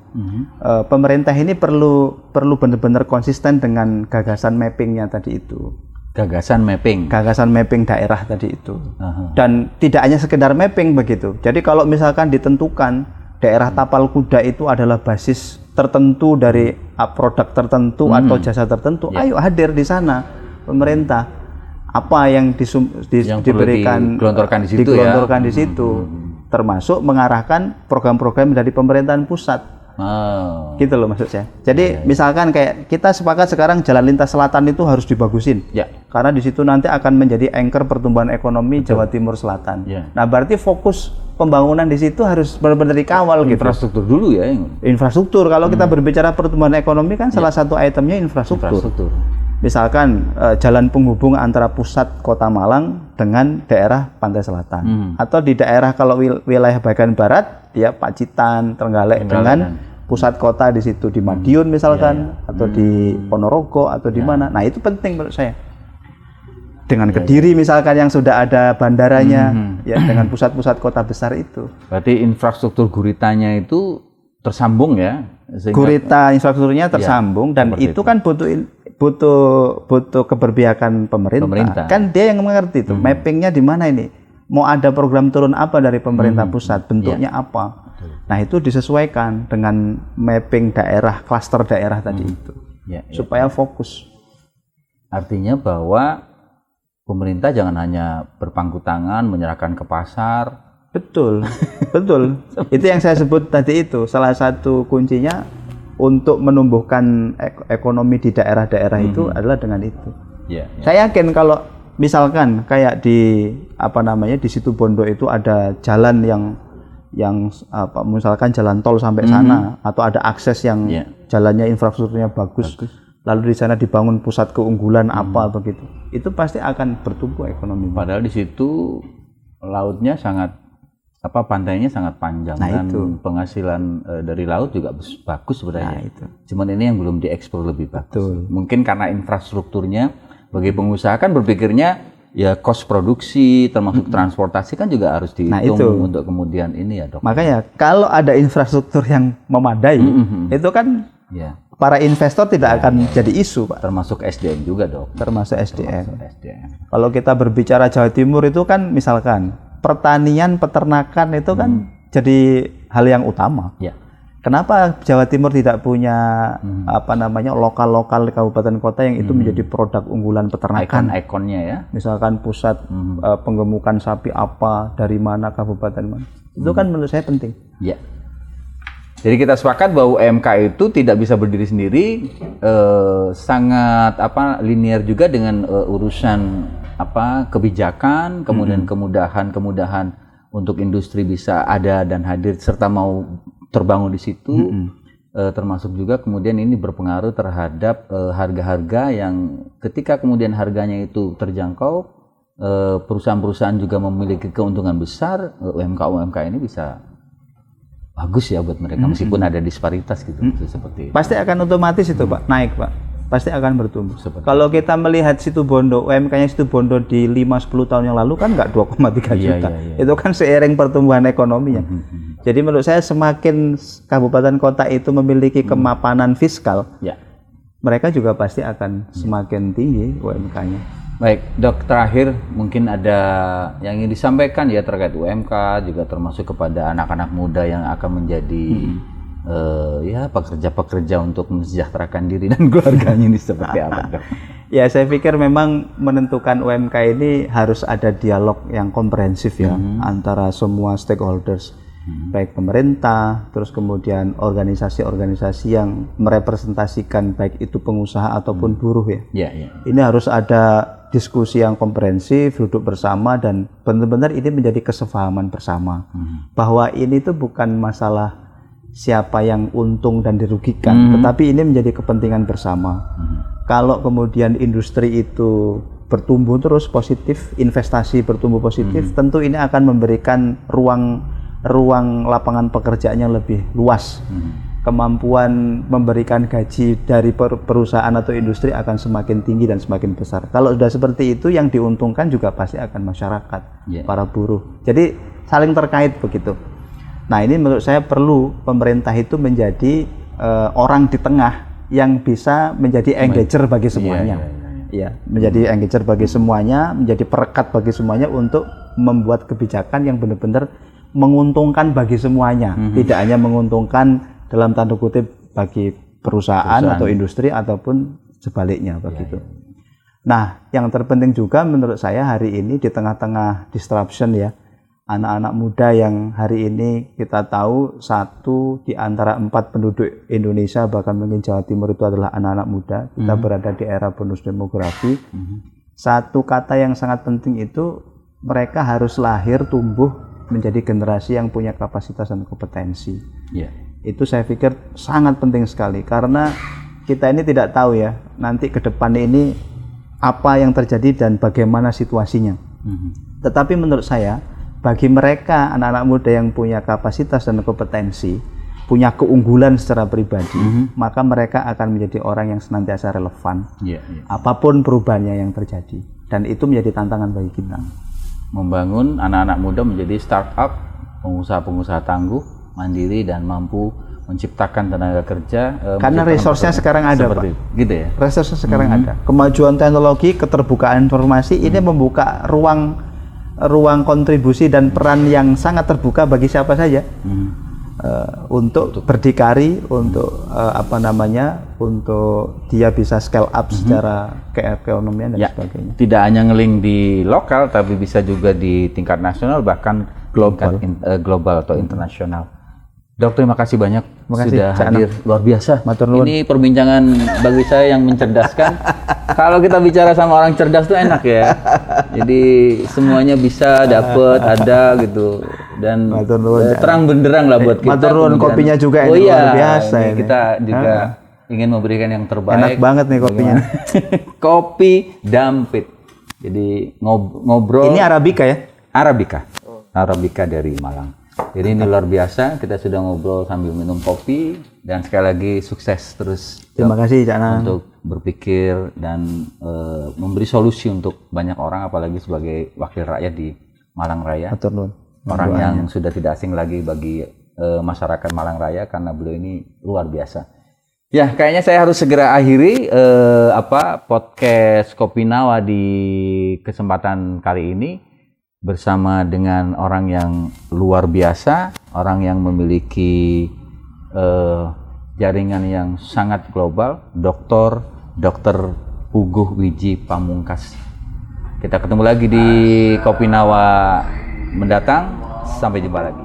Pemerintah ini perlu benar-benar konsisten dengan gagasan mappingnya tadi itu. Gagasan mapping daerah tadi itu. Dan tidak hanya sekedar mapping begitu. Jadi kalau misalkan ditentukan daerah tapal kuda itu adalah basis tertentu dari produk tertentu atau jasa tertentu, ayo hadir di sana pemerintah. Apa yang diberikan digelontorkan di situ, termasuk mengarahkan program-program dari pemerintahan pusat. Gitu loh maksud saya. Jadi misalkan kayak kita sepakat sekarang jalan lintas selatan itu harus dibagusin, karena di situ nanti akan menjadi anchor pertumbuhan ekonomi Jawa Timur Selatan. Nah, berarti fokus pembangunan di situ harus benar-benar dikawal gitu. Infrastruktur dulu ya. Infrastruktur. Kalau kita berbicara pertumbuhan ekonomi kan salah satu itemnya infrastruktur. Misalkan jalan penghubung antara pusat Kota Malang dengan daerah Pantai Selatan, atau di daerah kalau wilayah bagian barat ya Pacitan, Trenggalek dengan pusat kota di situ di Madiun misalkan, atau di Ponorogo atau di mana. Nah, itu penting menurut saya. Dengan Kediri misalkan yang sudah ada bandaranya, ya dengan pusat-pusat kota besar itu. Berarti infrastruktur guritanya itu tersambung ya? Gurita infrastrukturnya tersambung, dan itu kan butuh keberpihakan pemerintah. Kan dia yang mengerti itu mappingnya di mana ini, mau ada program turun apa dari pemerintah pusat, bentuknya apa. Nah, itu disesuaikan dengan mapping daerah, klaster daerah tadi itu, supaya fokus. Artinya bahwa pemerintah jangan hanya berpangku tangan menyerahkan ke pasar. Betul. Itu yang saya sebut tadi itu salah satu kuncinya untuk menumbuhkan ekonomi di daerah-daerah itu adalah dengan itu. Saya yakin kalau misalkan kayak di di Situbondo itu ada jalan yang misalkan jalan tol sampai sana, atau ada akses yang jalannya infrastrukturnya bagus, lalu di sana dibangun pusat keunggulan begitu, itu pasti akan bertumbuh ekonomi. Padahal di situ lautnya sangat pantainya sangat panjang, dan penghasilan dari laut juga bagus sebenarnya. Cuman ini yang belum diekspor lebih bagus. Mungkin karena infrastrukturnya, bagi pengusaha kan berpikirnya ya cost produksi termasuk transportasi kan juga harus dihitung untuk kemudian ini ya, Dok. Makanya kalau ada infrastruktur yang memadai, itu kan para investor tidak akan jadi isu, Pak. Termasuk SDM juga, Dok. Termasuk SDM. Kalau kita berbicara Jawa Timur itu kan misalkan pertanian, peternakan itu kan jadi hal yang utama. Kenapa Jawa Timur tidak punya lokal-lokal kabupaten kota yang itu menjadi produk unggulan peternakan? Ikonnya ya. Misalkan pusat penggemukan sapi dari mana, kabupaten mana. Itu kan menurut saya penting. Jadi kita sepakat bahwa UMK itu tidak bisa berdiri sendiri, sangat linear juga dengan urusan kebijakan, kemudian kemudahan untuk industri bisa ada dan hadir serta mau terbangun di situ. termasuk juga kemudian ini berpengaruh terhadap harga-harga yang ketika kemudian harganya itu terjangkau, perusahaan-perusahaan juga memiliki keuntungan besar, UMK ini bisa bagus ya buat mereka meskipun ada disparitas gitu, seperti itu. Pasti akan otomatis itu Pak, naik Pak, pasti akan bertumbuh. Kalau kita melihat Situbondo, UMK-nya Situbondo di 5-10 tahun yang lalu kan nggak 2,3 juta, itu kan seiring pertumbuhan ekonominya. Jadi menurut saya semakin kabupaten kota itu memiliki kemapanan fiskal, mereka juga pasti akan semakin tinggi UMK-nya. Baik, Dok, terakhir mungkin ada yang ingin disampaikan ya terkait UMK, juga termasuk kepada anak-anak muda yang akan menjadi ya pekerja-pekerja untuk mensejahterakan diri dan keluarganya ini seperti apa, Dok? Ya, saya pikir memang menentukan UMK ini harus ada dialog yang komprehensif ya antara semua stakeholders, baik pemerintah, terus kemudian organisasi-organisasi yang merepresentasikan baik itu pengusaha ataupun buruh ya. Ini harus ada diskusi yang komprehensif, duduk bersama dan benar-benar ini menjadi kesepahaman bersama bahwa ini tuh bukan masalah siapa yang untung dan dirugikan, tetapi ini menjadi kepentingan bersama. Kalau kemudian industri itu bertumbuh terus positif, investasi bertumbuh positif, tentu ini akan memberikan ruang lapangan pekerjaannya lebih luas. Kemampuan memberikan gaji dari perusahaan atau industri akan semakin tinggi dan semakin besar. Kalau sudah seperti itu, yang diuntungkan juga pasti akan masyarakat, para buruh. Jadi saling terkait begitu. Nah, ini menurut saya perlu pemerintah itu menjadi orang di tengah yang bisa menjadi engager bagi semuanya. Menjadi engager bagi semuanya, menjadi perekat bagi semuanya untuk membuat kebijakan yang benar-benar menguntungkan bagi semuanya, tidak hanya menguntungkan dalam tanda kutip bagi perusahaan atau industri ataupun sebaliknya begitu. Nah, yang terpenting juga menurut saya hari ini di tengah-tengah disruption ya, anak-anak muda yang hari ini kita tahu 1 di antara 4 penduduk Indonesia bahkan mungkin Jawa Timur itu adalah anak-anak muda. Kita berada di era bonus demografi. Satu kata yang sangat penting itu mereka harus lahir tumbuh menjadi generasi yang punya kapasitas dan kompetensi. Itu saya pikir sangat penting sekali karena kita ini tidak tahu ya nanti ke depan ini apa yang terjadi dan bagaimana situasinya. Tetapi menurut saya bagi mereka anak-anak muda yang punya kapasitas dan kompetensi, punya keunggulan secara pribadi, maka mereka akan menjadi orang yang senantiasa relevan apapun perubahannya yang terjadi, dan itu menjadi tantangan bagi kita. Membangun anak-anak muda menjadi startup, pengusaha-pengusaha tangguh, mandiri dan mampu menciptakan tenaga kerja. Karena resource-nya sekarang ada, Pak. Gitu ya. Resource-nya sekarang ada. Kemajuan teknologi, keterbukaan informasi ini membuka ruang kontribusi dan peran yang sangat terbuka bagi siapa saja untuk berdikari, untuk untuk dia bisa scale up secara keekonomian dan sebagainya. Tidak hanya ngeling di lokal, tapi bisa juga di tingkat nasional bahkan global atau internasional. Dok, terima kasih banyak sudah hadir, luar biasa. Ini perbincangan bagi saya yang mencerdaskan. Kalau kita bicara sama orang cerdas tuh enak ya. Jadi semuanya bisa dapat, ada gitu. Dan terang benderang lah buat kita. Maturun kopinya juga luar biasa. Kita juga ingin memberikan yang terbaik. Enak banget nih kopinya. Kopi Dampit. Jadi ngobrol. Ini Arabica ya? Arabica dari Malang. Jadi ini luar biasa, kita sudah ngobrol sambil minum kopi, dan sekali lagi sukses terus. Terima kasih Cak Nang untuk berpikir dan memberi solusi untuk banyak orang, apalagi sebagai wakil rakyat di Malang Raya. Orang yang sudah tidak asing lagi bagi masyarakat Malang Raya karena beliau ini luar biasa. Ya, kayaknya saya harus segera akhiri podcast Kopi Nawa di kesempatan kali ini. Bersama dengan orang yang luar biasa, orang yang memiliki jaringan yang sangat global, Dr. Puguh Wiji Pamungkas. Kita ketemu lagi di Kopi Nawa mendatang. Sampai jumpa lagi.